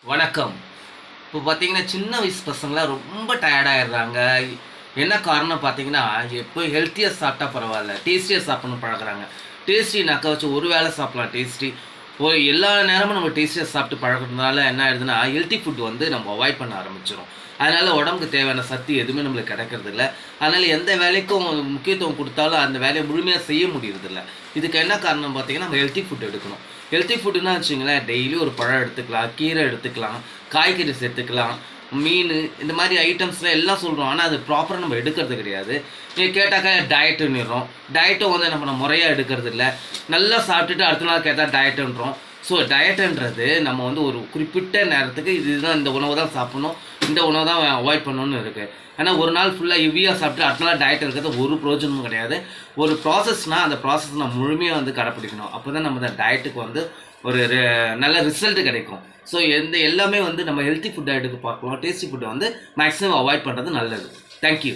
வணக்கம். இப்போ பார்த்தீங்கன்னா, சின்ன வயசு பசங்கலாம் ரொம்ப டயர்ட் ஆயிடுறாங்க. என்ன காரணம் பார்த்தீங்கன்னா, எப்போ ஹெல்த்தியா சாப்பிட்டா பரவால்ல. டேஸ்டியா சாப்பிடணும்னு பழகுறாங்க. டேஸ்டினாக்கா வச்சு ஒரு வேளை சாப்பிடலாம் டேஸ்டி. எல்லா நேரமும் நம்ம டேஸ்டியா சாப்பிட்டு பழகுறதுனால என்ன ஆயிடுதுன்னா, ஹெல்த்தி ஃபுட் வந்து நம்ம அவாய்ட் பண்ண ஆரம்பிச்சுரும். அதனால உடம்புக்கு தேவையான சத்து எதுவுமே நம்மளுக்கு கிடைக்கிறதில்ல. அதனால எந்த வேலைக்கும் முக்கியத்துவம் குடுத்தாலும், அந்த வேலைய முழுமையா செய்ய முடியறதில்ல. இதுக்கு என்ன காரணம் பார்த்தீங்கன்னா, நம்ம ஹெல்த்தி ஃபுட் எடுக்கணும். ஹெல்த்தி ஃபுட்டுன்னா வச்சுக்கங்களேன், டெய்லி ஒரு பழம் எடுத்துக்கலாம், கீரை எடுத்துக்கலாம், காய்கறி சேர்த்துக்கலாம், மீன் இந்த மாதிரி ஐட்டம்ஸ்லாம் எல்லாம் சொல்றோம். ஆனா, அது ப்ராப்பரா நம்ம எடுக்கிறது கிடையாது. நீங்க கேட்டாக்கா டயட்டுன்னிடுறோம். டயட்டும் வந்து நம்ம முறையா எடுக்கிறதில்ல. நல்லா சாப்பிட்டுட்டு அடுத்த நாள் கேட்டா டயட்டுன்றோம். ஸோ டயட்டுன்றது நம்ம வந்து ஒரு குறிப்பிட்ட நேரத்துக்கு இதுதான் இந்த உணவு தான் சாப்பிடணும், இந்த உணவு தான் அவாய்ட் பண்ணணும்னு இருக்கு. ஏன்னா ஒரு நாள் ஃபுல்லாக ஹெவியாக சாப்பிட்டு அடுத்த நாள் டயட் இருக்கிறது ஒரு பிரயோஜனமும் கிடையாது. ஒரு ப்ராசஸ்னால் அந்த ப்ராசஸ் நம்ம முழுமையாக வந்து கடைப்பிடிக்கணும். அப்போ தான் நம்ம அந்த டயட்டுக்கு வந்து ஒரு நல்ல ரிசல்ட் கிடைக்கும். ஸோ எல்லாமே வந்து நம்ம ஹெல்த்தி ஃபுட் டயட்டுக்கு பார்க்கலாம். டேஸ்டி ஃபுட்டை வந்து மேக்ஸிமம் அவாய்ட் பண்ணுறது நல்லது. தேங்க்யூ.